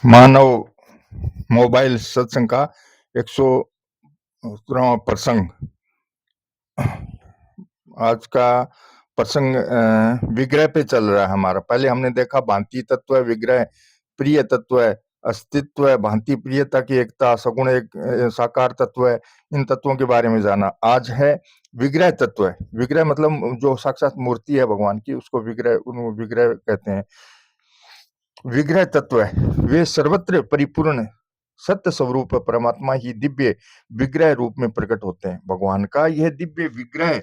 मानव mobile सत्संग का 117वां प्रसंग। आज का प्रसंग विग्रह पे चल रहा है हमारा। पहले हमने देखा भांति तत्व है, विग्रह प्रिय तत्व है, अस्तित्व है, भांति प्रियता की एकता, सगुण एक साकार तत्व है। इन तत्वों के बारे में जाना। आज है विग्रह तत्व है। विग्रह मतलब जो साक्षात मूर्ति है भगवान की, उसको विग्रह कहते हैं। विग्रह तत्व है, वे सर्वत्र परिपूर्ण सत्य स्वरूप परमात्मा ही दिव्य विग्रह रूप में प्रकट होते हैं। भगवान का यह दिव्य विग्रह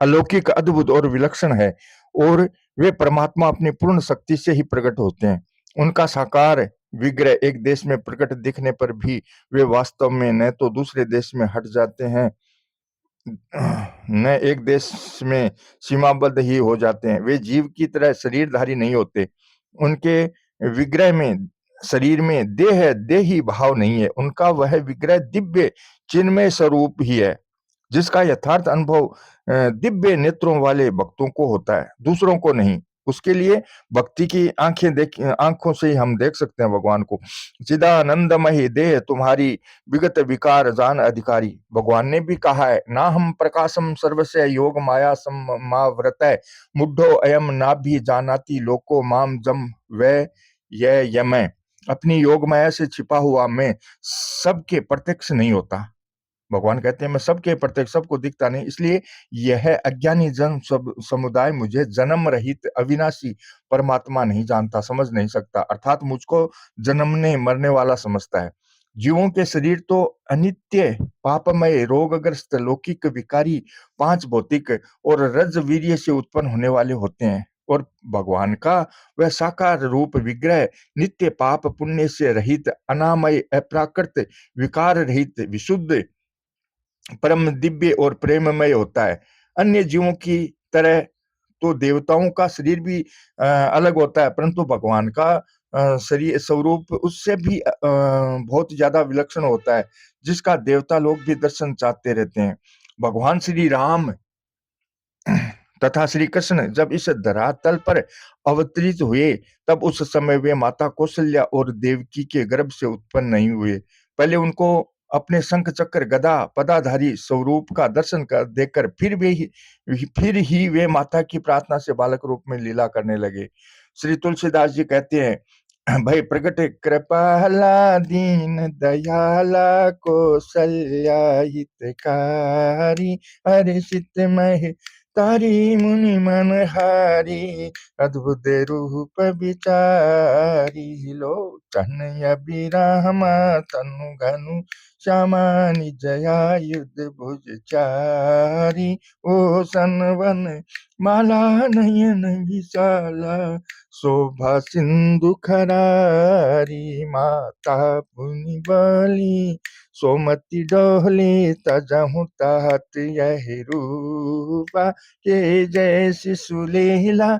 अलौकिक, अद्भुत और विलक्षण है और वे परमात्मा अपनी पूर्ण शक्ति से ही प्रकट होते हैं। उनका साकार विग्रह एक देश में प्रकट दिखने पर भी वे वास्तव में न तो दूसरे देश में हट जाते हैं, न एक देश में सीमाबद्ध ही हो जाते हैं। वे जीव की तरह शरीरधारी नहीं होते। उनके विग्रह में शरीर में देही भाव नहीं है। उनका वह विग्रह दिव्य चिन्मय स्वरूप ही है, जिसका यथार्थ अनुभव दिव्य नेत्रों वाले भक्तों को होता है, दूसरों को नहीं। उसके लिए भक्ति की आंखों से ही हम देख सकते हैं भगवान को। चिदानंदमय देह तुम्हारी विगत विकार जान अधिकारी। भगवान ने भी कहा है, ना हम प्रकाशम सर्वस्य योग माया समावृतः मुड्ढो अयम ना भी जानाति लोको माम जम वै ये यमय। अपनी योग माया से छिपा हुआ मैं सबके प्रत्यक्ष नहीं होता। भगवान कहते हैं मैं सबके प्रत्यक्ष, सबको दिखता नहीं, इसलिए यह अज्ञानी जन समुदाय मुझे जन्म रहित अविनाशी परमात्मा नहीं जानता, समझ नहीं सकता, अर्थात मुझको जन्मने मरने वाला समझता है। जीवों के शरीर तो अनित्य, पापमय, रोगग्रस्त, लौकिक, विकारी, पांच भौतिक और रज वीर्य से उत्पन्न होने वाले होते हैं, और भगवान का वह साकार रूप विग्रह नित्य, पाप पुण्य से रहित, अनामय, अप्राकृत, विकार रहित, विशुद्ध, परम दिव्य और प्रेममय होता है। अन्य जीवों की तरह तो देवताओं का शरीर भी अलग होता है, परंतु भगवान का शरीर स्वरूप उससे भी बहुत ज्यादा विलक्षण होता है, जिसका देवता लोग भी दर्शन चाहते रहते हैं। भगवान श्री राम तथा श्री कृष्ण जब इस धरातल पर अवतरित हुए, तब उस समय वे माता कौशल्या और देवकी के गर्भ से उत्पन्न नहीं हुए। पहले उनको अपने शंख चक्र गदा पदाधारी स्वरूप का दर्शन कर देखकर फिर ही वे माता की प्रार्थना से बालक रूप में लीला करने लगे। श्री तुलसीदास जी कहते हैं, भय प्रगट कृपाला दीन दयाला कौशल्या हितकारी, हर्षित मह तारी मुनि मन हारी, अद्भुत रूप विचारी, लोचन अभिरामा तनु घनु श्यामा निजया युद्ध भुज चारी, ओ सनवन माला नयन विशाला, शोभा सिंधु खरारी, माता पुनि बली सोमति डोले तजहु तात यह रूपा, के जैसी सुलीला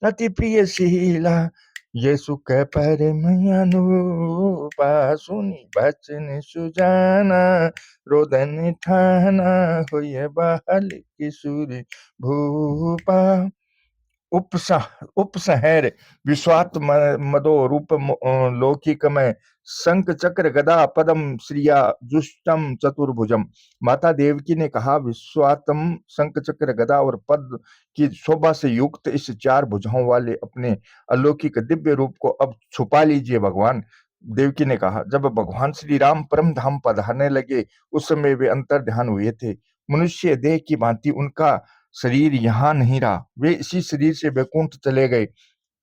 अति प्रिय शीला, ये सुख परम अनूपा, सुनि बचन सुजाना रोदन ठाना, होय बहल किशोर भूपा। उपसहर विश्वात मदो रूप लौकिकमय, शंख चक्र गदा पदम श्रिया जुष्टम चतुर्भुजम। माता देवकी ने कहा, विश्वातम शंख चक्र गदा और पद की शोभा से युक्त इस चार भुजाओं वाले अपने अलौकिक दिव्य रूप को अब छुपा लीजिए भगवान। देवकी ने कहा। जब भगवान श्री राम परम धाम पधारने लगे, उस समय वे अंतर ध्यान हुए थे। मनुष्य देह की भांति उनका शरीर यहाँ नहीं रहा, वे इसी शरीर से वैकुंठ चले गए।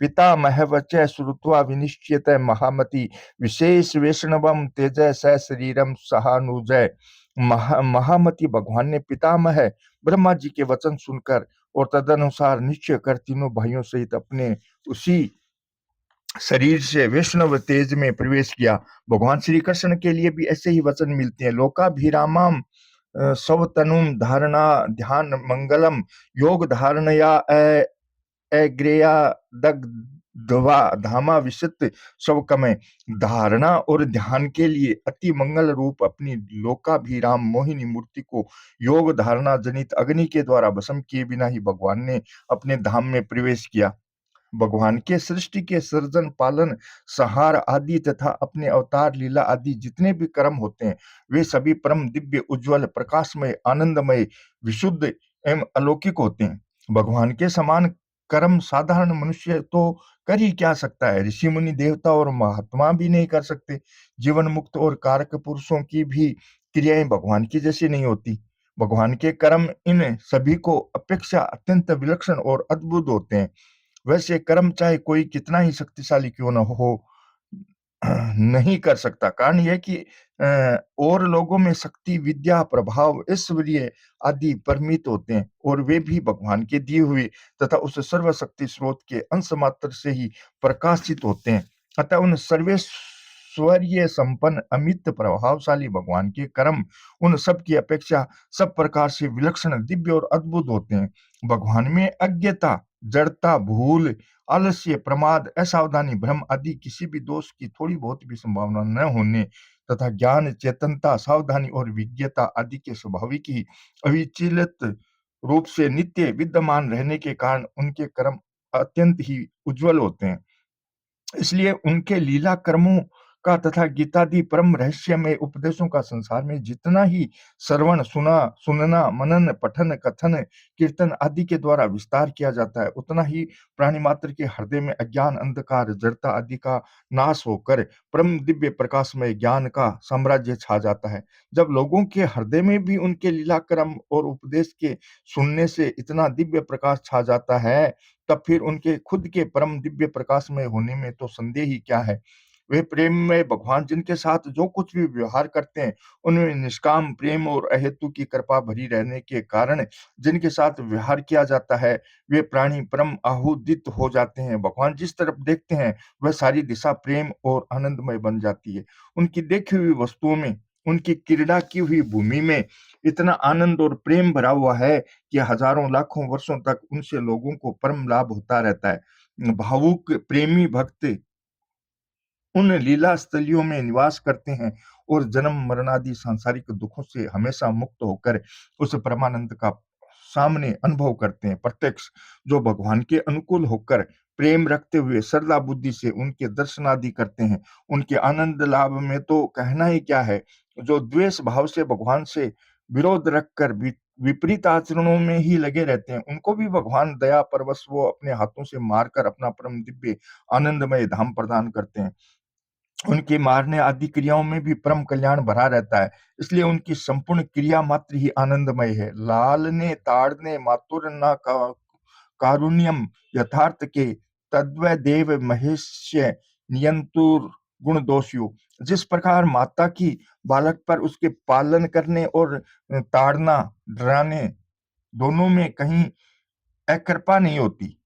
पिता महवच श्रुत्वा विनिश्चित महामति, विशेष वैष्णवम तेज स शरीरम सहानुजय। महामति भगवान ने पितामह ब्रह्मा जी के वचन सुनकर और तदनुसार निश्चय कर तीनों भाइयों सहित अपने उसी शरीर से वैष्णव तेज में प्रवेश किया। भगवान श्री कृष्ण के लिए भी ऐसे ही वचन मिलते हैं। लोकाभिरामम सवतनुम धारणा ध्यान मंगलम, योग धारणया अग्रेया दग्ध्वा धामा विशुद्ध शवकमय। धारणा और ध्यान के लिए अति मंगल रूप अपनी लोकाभिराम मोहिनी मूर्ति को योग धारणा जनित अग्नि के द्वारा भस्म किए बिना ही भगवान ने अपने धाम में प्रवेश किया। भगवान के सृष्टि के सृजन, पालन, संहार आदि तथा अपने अवतार, लीला आदि जितने भी कर्म होते हैं, वे सभी परम दिव्य, उज्ज्वल, प्रकाशमय, आनंदमय, विशुद्ध एवं अलौकिक होते हैं। भगवान के समान कर्म साधारण मनुष्य तो कर ही क्या सकता है? ऋषि मुनि, देवता और महात्मा भी नहीं कर सकते। जीवन मुक्त और कारक पुरुषों की भी क्रियाएं भगवान की जैसी नहीं होती। भगवान के कर्म इन सभी को अपेक्षा अत्यंत विलक्षण और अद्भुत होते हैं। वैसे कर्म चाहे कोई कितना ही शक्तिशाली क्यों न हो, नहीं कर सकता। कारण यह कि और लोगों में शक्ति, विद्या, प्रभाव, ऐश्वर्य आदि परमित होते हैं और वे भी भगवान के दिए हुए तथा उस सर्वशक्ति स्रोत के अंश मात्र से ही प्रकाशित होते हैं। अतः उन सर्वैश्वर्य संपन्न, अमित, प्रभावशाली भगवान के कर्म उन सब की अपेक्षा सब प्रकार से विलक्षण, दिव्य और अद्भुत होते हैं। भगवान में अज्ञता, जड़ता, भूल, आलस्य, प्रमाद, असावधानी, भ्रम आदि किसी भी दोष की थोड़ी बहुत भी संभावना न होने तथा ज्ञान, चेतनता, सावधानी और विज्ञता आदि के स्वाभाविक ही अविचलित रूप से नित्य विद्यमान रहने के कारण उनके कर्म अत्यंत ही उज्जवल होते हैं। इसलिए उनके लीला कर्मों का तथा गीतादि परम रहस्यमय उपदेशों का संसार में जितना ही श्रवण, सुनना, मनन, पठन, कथन, कीर्तन आदि के द्वारा विस्तार किया जाता है, उतना ही प्राणी मात्र के हृदय में अज्ञान, अंधकार, जड़ता आदि का नाश होकर परम दिव्य प्रकाशमय ज्ञान का साम्राज्य छा जाता है। जब लोगों के हृदय में भी उनके लीला कर्म और उपदेश के सुनने से इतना दिव्य प्रकाश छा जाता है, तब फिर उनके खुद के परम दिव्य प्रकाश में होने में तो संदेह ही क्या है। वे प्रेम में भगवान जिनके साथ जो कुछ भी व्यवहार करते हैं, उनमें निष्काम प्रेम और अहेतु की कृपा भरी रहने के कारण जिनके साथ व्यवहार किया जाता है, वे प्राणी परम आहुदित हो जाते हैं। भगवान जिस तरफ देखते हैं, वह सारी दिशा प्रेम और आनंदमय बन जाती है। उनकी देखी हुई वस्तुओं में, उनकी क्रीड़ा की हुई भूमि में इतना आनंद और प्रेम भरा हुआ है कि हजारों लाखों वर्षों तक उनसे लोगों को परम लाभ होता रहता है। भावुक प्रेमी भक्त उन लीला स्थलियों में निवास करते हैं और जन्म मरण आदि सांसारिक दुखों से हमेशा मुक्त होकर उस परमानंद का सामने अनुभव करते हैं। प्रत्यक्ष जो भगवान के अनुकूल होकर प्रेम रखते हुए श्रद्धा बुद्धि से उनके दर्शन आदि करते हैं, उनके आनंद लाभ में तो कहना ही क्या है। जो द्वेष भाव से भगवान से विरोध रखकर विपरीत आचरणों में ही लगे रहते हैं, उनको भी भगवान दया परवश वो अपने हाथों से मारकर अपना परम दिव्य आनंदमय धाम प्रदान करते हैं। उनके मारने आदि क्रियाओं में भी परम कल्याण भरा रहता है, इसलिए उनकी संपूर्ण क्रिया मात्र ही आनंदमय है। लालने ताड़ने मातुर न कारुण्यम यथार्थ के तद्वै देव महेश्य नियंतुर गुण दोषियो। जिस प्रकार माता की बालक पर उसके पालन करने और ताड़ना, डराने दोनों में कहीं अकृपा नहीं होती,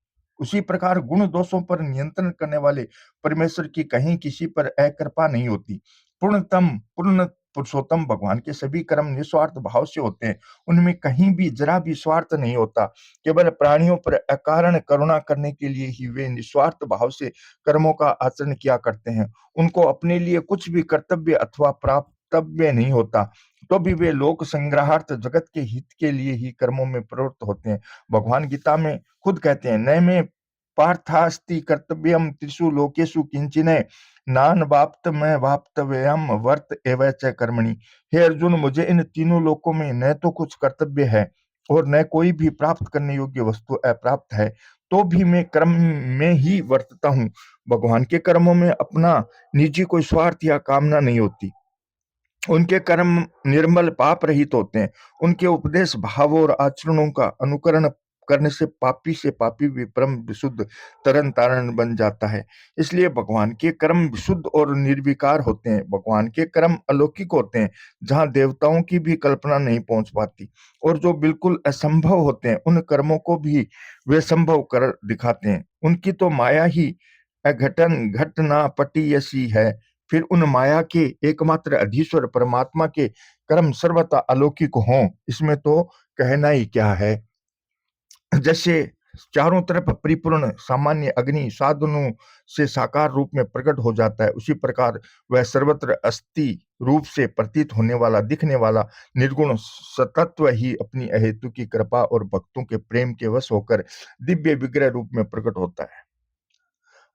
उसी प्रकार गुण दोषों पर नियंत्रण करने वाले परमेश्वर की कहीं किसी पर अकृपा नहीं होती। पूर्ण पुरुषोत्तम भगवान के सभी कर्म निस्वार्थ भाव से होते हैं, उनमें कहीं भी जरा भी स्वार्थ नहीं होता। केवल प्राणियों पर अकारण करुणा करने के लिए ही वे निस्वार्थ भाव से कर्मों का आचरण किया करते हैं। उनको अपने लिए कुछ भी कर्तव्य अथवा प्राप्तव्य नहीं होता, तो भी वे लोक संग्रहार्थ जगत के हित के लिए ही कर्मों में प्रवृत्त होते हैं। भगवान गीता में खुद कहते हैं, नय में पार्थास्ति कर्तव्यम त्रिषु लोकेषु किंचन नान वाप्त में वाप्तव्यम वर्त एवं च कर्मणि। हे अर्जुन, मुझे इन तीनों लोकों में न तो कुछ कर्तव्य है और न कोई भी प्राप्त करने योग्य वस्तु अप्राप्त है, तो भी मैं कर्म में ही वर्तता हूँ। भगवान के कर्मों में अपना निजी कोई स्वार्थ या कामना नहीं होती। उनके कर्म निर्मल पाप रहित होते हैं। उनके उपदेश, भाव और आचरणों का अनुकरण करने से पापी भी परम विशुद्ध तरन तारण बन जाता है। इसलिए भगवान के कर्म विशुद्ध और निर्विकार होते हैं। भगवान के कर्म अलौकिक होते हैं, जहाँ देवताओं की भी कल्पना नहीं पहुंच पाती, और जो बिल्कुल असंभव होते हैं, उन कर्मों को भी वे संभव कर दिखाते हैं। उनकी तो माया ही अघटन घटना पटीयसी है। फिर उन माया के एकमात्र अधीश्वर परमात्मा के कर्म सर्वथा अलौकिक हों, इसमें तो कहना ही क्या है। जैसे चारों तरफ परिपूर्ण सामान्य अग्नि साधनों से साकार रूप में प्रकट हो जाता है, उसी प्रकार वह सर्वत्र अस्थि रूप से प्रतीत होने वाला, दिखने वाला निर्गुण सतत्व ही अपनी अहेतु की कृपा और भक्तों के प्रेम के वश होकर दिव्य विग्रह रूप में प्रकट होता है।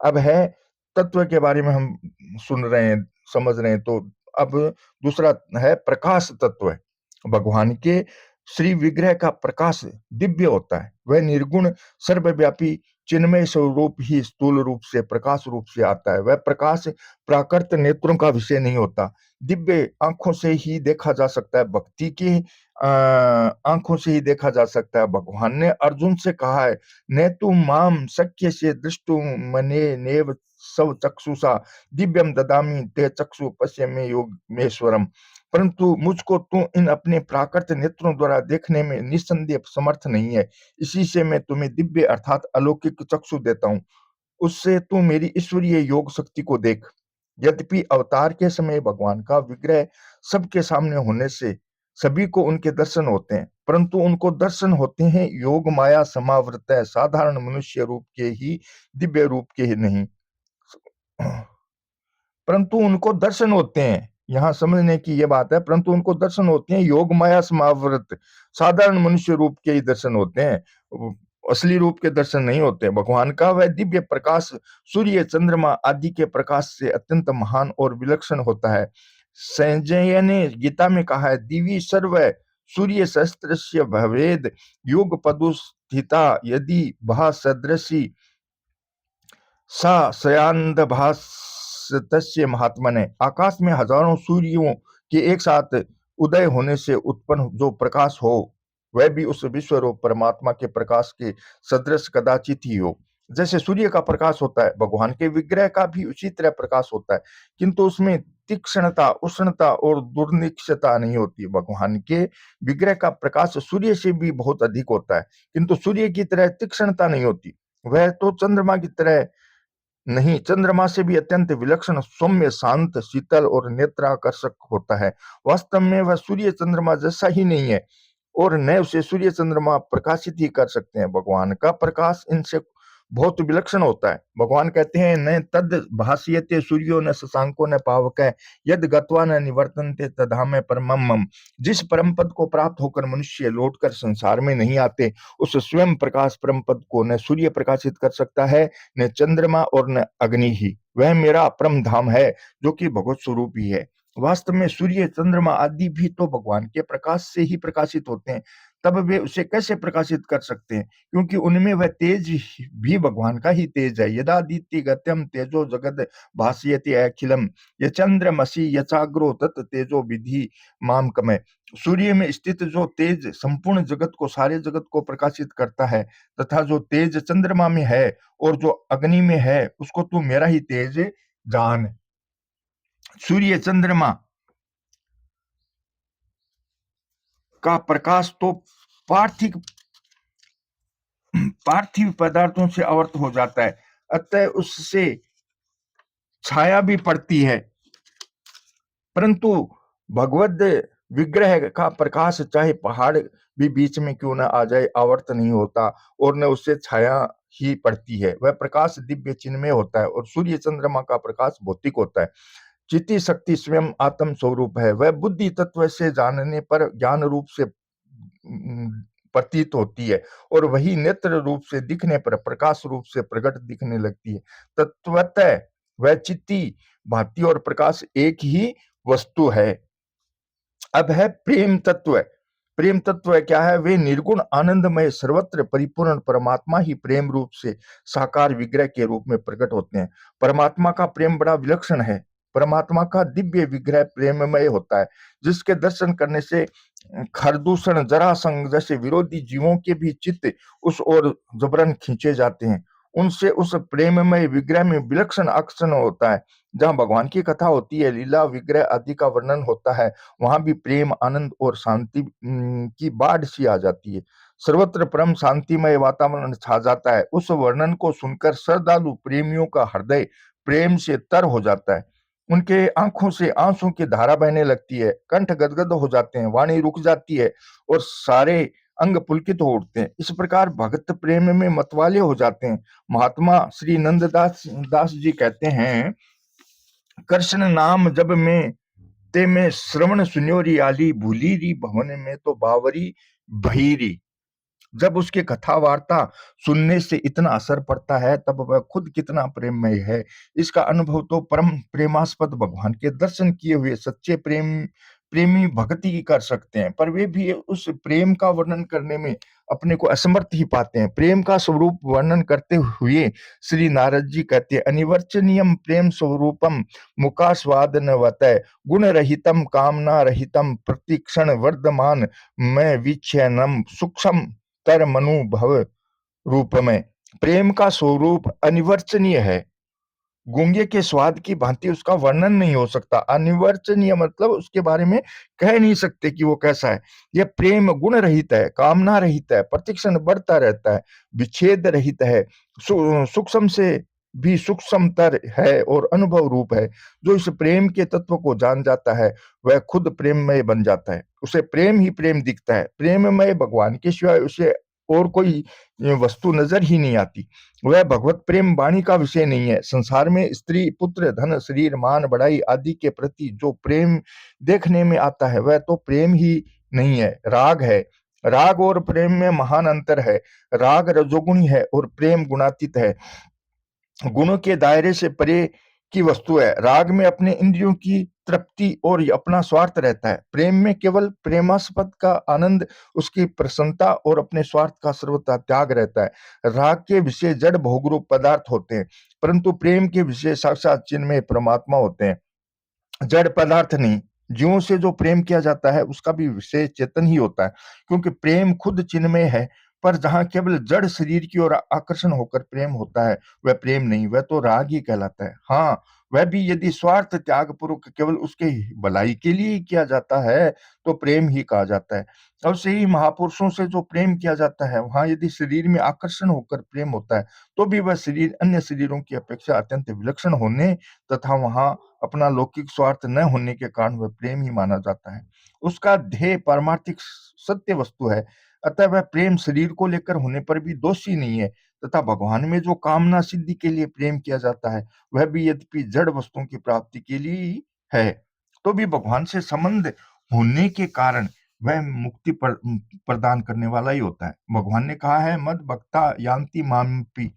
अब है तत्व के बारे में हम सुन रहे हैं, समझ रहे हैं, तो अब दूसरा है प्रकाश तत्व। भगवान के श्री विग्रह का प्रकाश दिव्य होता है, वह निर्गुण सर्वव्यापी चिन्मय स्वरूप ही स्थूल रूप से प्रकाश रूप से आता है। वह प्रकाश प्राकृत नेत्रों का विषय नहीं होता, दिव्य आंखों से ही देखा जा सकता है, भक्ति की आंखों से ही देखा जा सकता है। भगवान ने अर्जुन से कहा है, ने तु माम शक्य से दृष्टुम मने नेव सव चक्षुषा दिव्यम ददामि ते चक्षु पश्य में योगमेश्वरम। परंतु मुझको तू इन अपने प्राकृत नेत्रों द्वारा देखने में निस्संदेह समर्थ नहीं है, इसी से मैं तुम्हें दिव्य अर्थात अलौकिक चक्षु देता हूँ, उससे तू मेरी ईश्वरीय योग शक्ति को देख। यद्यपि अवतार के समय भगवान का विग्रह सबके सामने होने से सभी को उनके दर्शन होते हैं, परंतु उनको दर्शन होते हैं योग माया समावृत है, साधारण मनुष्य रूप के ही, दिव्य रूप के ही नहीं। परंतु उनको दर्शन होते हैं, यहाँ समझने की ये बात है, परंतु उनको दर्शन होते हैं योग माया समावृत, साधारण मनुष्य रूप के ही दर्शन होते हैं, असली रूप के दर्शन नहीं होते। भगवान का वह दिव्य प्रकाश सूर्य चंद्रमा आदि के प्रकाश से अत्यंत महान और विलक्षण होता है। संजय ने गीता में कहा है, दिवी सर्व सूर्य सहस्त्रस्य भवेद योग पदुस्थिता यदि भा सदृशी सा सयानंदभासतस्य महात्मने। आकाश में हजारों सूर्यों के एक साथ उदय होने से उत्पन्न जो प्रकाश हो, वह भी उस विश्व रूप परमात्मा के प्रकाश के सदृश कदाचित ही हो। जैसे सूर्य का प्रकाश होता है, भगवान के विग्रह का भी उसी तरह प्रकाश होता है, किंतु उसमें तीक्ष्णता, उष्णता और दुर्निक्षता नहीं होती। भगवान के विग्रह का प्रकाश सूर्य से भी बहुत अधिक होता है, किंतु सूर्य की तरह तीक्ष्णता नहीं होती। वह तो चंद्रमा की तरह नहीं, चंद्रमा से भी अत्यंत विलक्षण, सौम्य, शांत, शीतल और नेत्राकर्षक होता है। वास्तव में वह सूर्य चंद्रमा जैसा ही नहीं है, और न उसे सूर्य चंद्रमा प्रकाशित ही कर सकते हैं। भगवान का प्रकाश इनसे बहुत विलक्षण होता है। भगवान कहते हैं, न तद भास्यते सूर्यो न शशांको न पावकः यद गत्वा न निवर्तन्ते तद्धाम परमं मम। जिस परम पद को प्राप्त होकर मनुष्य लौटकर संसार में नहीं आते, उस स्वयं प्रकाश परम पद को न सूर्य प्रकाशित कर सकता है, न चंद्रमा और न अग्नि ही। वह मेरा परम धाम है, जो कि भगवत स्वरूप ही है। वास्तव में सूर्य चंद्रमा आदि भी तो भगवान के प्रकाश से ही प्रकाशित होते हैं, तब वे उसे कैसे प्रकाशित कर सकते हैं, क्योंकि उनमें वह तेज भी भगवान का ही तेज है। यदादित्य गत्यम तेजो जगद भास्यते अखिलम ये चंद्रमसी यचाग्रो तत् तेजो विधि माम कमय। सूर्य में स्थित जो तेज संपूर्ण जगत को, सारे जगत को प्रकाशित करता है, तथा जो तेज चंद्रमा में है और जो अग्नि में है, उसको तू मेरा ही तेज जान। सूर्य चंद्रमा का प्रकाश तो पार्थिव पार्थिव पदार्थों से आवर्त हो जाता है, अतः उससे छाया भी पड़ती है, परंतु भगवद विग्रह का प्रकाश चाहे पहाड़ भी बीच में क्यों न आ जाए, आवर्त नहीं होता और न उससे छाया ही पड़ती है। वह प्रकाश दिव्य चिन्मय होता है, और सूर्य चंद्रमा का प्रकाश भौतिक होता है। चिति शक्ति स्वयं आत्म स्वरूप है, वह बुद्धि तत्व से जानने पर ज्ञान रूप से प्रतीत होती है, और वही नेत्र रूप से दिखने पर प्रकाश रूप से प्रकट दिखने लगती है। तत्वतः वह चित्ती, भांति और प्रकाश एक ही वस्तु है। अब है प्रेम तत्व। प्रेम तत्व क्या है? वे निर्गुण आनंदमय सर्वत्र परिपूर्ण परमात्मा ही प्रेम रूप से साकार विग्रह के रूप में प्रकट होते हैं। परमात्मा का प्रेम बड़ा विलक्षण है। परमात्मा का दिव्य विग्रह प्रेममय होता है, जिसके दर्शन करने से खरदूषण, जरासंध जैसे विरोधी जीवों के भी चित्त उस ओर जबरन खींचे जाते हैं। उनसे उस प्रेममय विग्रह में विलक्षण आकर्षण होता है। जहाँ भगवान की कथा होती है, लीला विग्रह आदि का वर्णन होता है, वहां भी प्रेम, आनंद और शांति की बाढ़ सी आ जाती है। सर्वत्र परम शांतिमय वातावरण छा जाता है। उस वर्णन को सुनकर श्रद्धालु प्रेमियों का हृदय प्रेम से तर हो जाता है। उनके आंखों से आंसू की धारा बहने लगती है, कंठ गदगद हो जाते हैं, वाणी रुक जाती है और सारे अंग पुलकित हो उठते हैं। इस प्रकार भक्त प्रेम में मतवाले हो जाते हैं। महात्मा श्री नंददास दास जी कहते हैं, कृष्ण नाम जब में ते में श्रवण सुन्योरी आली भूली री भवन में तो बावरी भईरी। जब उसकी कथा वार्ता सुनने से इतना असर पड़ता है, तब वह खुद कितना प्रेममय है, इसका अनुभव तो परम प्रेमास्पद भगवान के दर्शन किए हुए सच्चे प्रेमी भक्ति कर सकते हैं, पर वे भी उस प्रेम का वर्णन करने में अपने को असमर्थ ही पाते हैं। प्रेम का स्वरूप वर्णन करते हुए श्री नारद जी कहते हैं, अनिवर्चनीयम प्रेम स्वरूपम मुखास्वादनवतः गुण रहितम कामना रहितम प्रतिक्षण वर्धमान मैं विच्छेनम सूक्ष्म तर मनुभव रूप में। प्रेम का स्वरूप अनिवर्चनीय है, गूंगे के स्वाद की भांति उसका वर्णन नहीं हो सकता। अनिवर्चनीय मतलब उसके बारे में कह नहीं सकते कि वो कैसा है। यह प्रेम गुण रहित है, कामना रहित है, प्रतिक्षण बढ़ता रहता है, विच्छेद रहित है, सूक्ष्म से भी सूक्ष्मतर है और अनुभव रूप है। जो इस प्रेम के तत्व को जान जाता है वह खुद प्रेममय बन जाता है, उसे प्रेम ही प्रेम दिखता है। प्रेममय भगवान के सिवाय उसे और कोई वस्तु नजर ही नहीं आती। वह भगवत प्रेम वाणी का विषय नहीं है। संसार में स्त्री, पुत्र, धन, शरीर, मान, बढ़ाई आदि के प्रति जो प्रेम देखने में आता है वह तो प्रेम ही नहीं है, राग है। राग और प्रेम में महान अंतर है। राग रजोगुणी है और प्रेम गुणातीत है, गुणों के दायरे से परे की वस्तु है। राग में अपने इंद्रियों की तृप्ति और अपना स्वार्थ रहता है। प्रेम में केवल प्रेमास्पद का आनंद, उसकी प्रसन्नता और अपने स्वार्थ का सर्वथा त्याग रहता है। राग के विषय जड़ भोगरूप पदार्थ होते हैं, परंतु प्रेम के विषय साक्षात चिन्मय परमात्मा होते हैं, जड़ पदार्थ नहीं। जीवों से जो प्रेम किया जाता है उसका भी विषय चेतन ही होता है, क्योंकि प्रेम खुद चिन्मय है। पर जहां केवल जड़ शरीर की ओर आकर्षण होकर प्रेम होता है वह प्रेम नहीं, वह तो राग ही कहलाता है। हाँ, वह भी यदि स्वार्थ त्याग पूर्वक केवल उसके भलाई के लिए ही किया जाता है तो प्रेम ही कहा जाता है। और से ही महापुरुषों से जो प्रेम किया जाता है वहां यदि शरीर में आकर्षण होकर प्रेम होता है तो भी वह शरीर अन्य शरीरों की अपेक्षा अत्यंत विलक्षण होने तथा वहां अपना लौकिक स्वार्थ न होने के कारण वह प्रेम ही माना जाता है। उसका ध्येय पारमार्थिक सत्य वस्तु है, अतः वह प्रेम शरीर को लेकर होने पर भी दोषी नहीं है। तथा भगवान में जो कामना सिद्धि के लिए प्रेम किया जाता है वह भी यद्यपि जड़ वस्तुओं की प्राप्ति के लिए ही है, तो भी भगवान से संबंध होने के कारण वह मुक्ति प्रदान करने वाला ही होता है। भगवान ने कहा है, मद भक्ता यान्ति मामपि,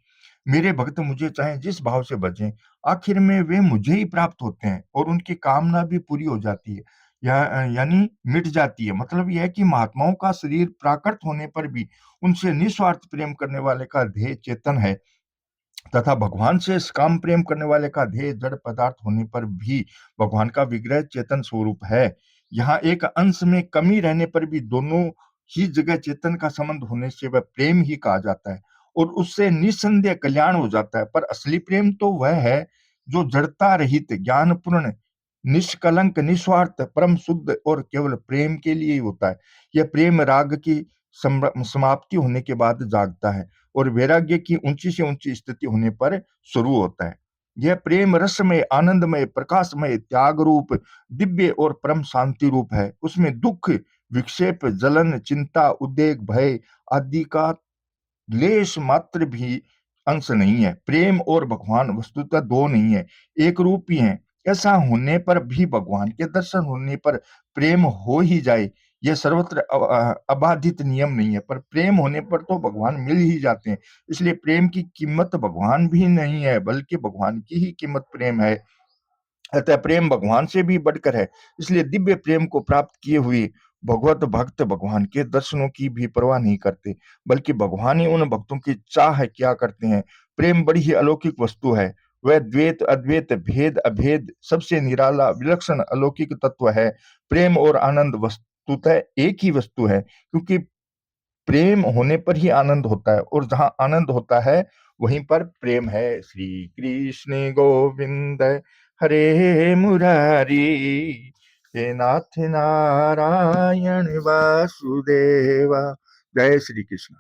मेरे भक्त मुझे चाहे जिस भाव से भजें, आखिर में वे मुझे ही प्राप्त होते हैं और उनकी कामना भी पूरी हो जाती है, यानी मिट जाती है। मतलब यह है कि महात्माओं का शरीर प्राकृत होने पर भी उनसे निस्वार्थ प्रेम करने वाले का ध्येय चेतन है, तथा भगवान से काम प्रेम करने वाले का ध्येय जड़ पदार्थ होने पर भी भगवान का विग्रह चेतन स्वरूप है। यहाँ एक अंश में कमी रहने पर भी दोनों ही जगह चेतन का संबंध होने से वह प्रेम ही कहा जाता है और उससे निस्संदेह कल्याण हो जाता है। पर असली प्रेम तो वह है जो जड़ता रहित, ज्ञानपूर्ण, निष्कलंक, निस्वार्थ, परम शुद्ध और केवल प्रेम के लिए ही होता है। यह प्रेम राग की समाप्ति होने के बाद जागता है और वैराग्य की ऊंची से ऊंची स्थिति होने पर शुरू होता है। यह प्रेम रसमय, आनंदमय, प्रकाशमय, त्याग रूप, दिव्य और परम शांति रूप है। उसमें दुख, विक्षेप, जलन, चिंता, उद्वेग, भय आदि का लेश मात्र भी अंश नहीं है। प्रेम और भगवान वस्तुतः दो नहीं है, एक रूप ही है। ऐसा होने पर भी भगवान के दर्शन होने पर प्रेम हो ही जाए, यह सर्वत्र अबाधित नियम नहीं है, पर प्रेम होने पर तो भगवान मिल ही जाते हैं। इसलिए प्रेम की कीमत भगवान भी नहीं है, बल्कि भगवान की ही कीमत प्रेम है। अतः प्रेम भगवान से भी बढ़कर है। इसलिए दिव्य प्रेम को प्राप्त किए हुए भगवत भक्त भगवान के दर्शनों की भी परवाह नहीं करते, बल्कि भगवान ही उन भक्तों की चाह क्या करते हैं। प्रेम बड़ी ही अलौकिक वस्तु है। वह द्वैत, अद्वैत, भेद, अभेद, सबसे निराला, विलक्षण, अलौकिक तत्व है। प्रेम और आनंद वस्तुतः एक ही वस्तु है, क्योंकि प्रेम होने पर ही आनंद होता है और जहां आनंद होता है वहीं पर प्रेम है। श्री कृष्ण गोविंद हरे मुरारी, हे नाथ नारायण वासुदेवा। जय श्री कृष्ण।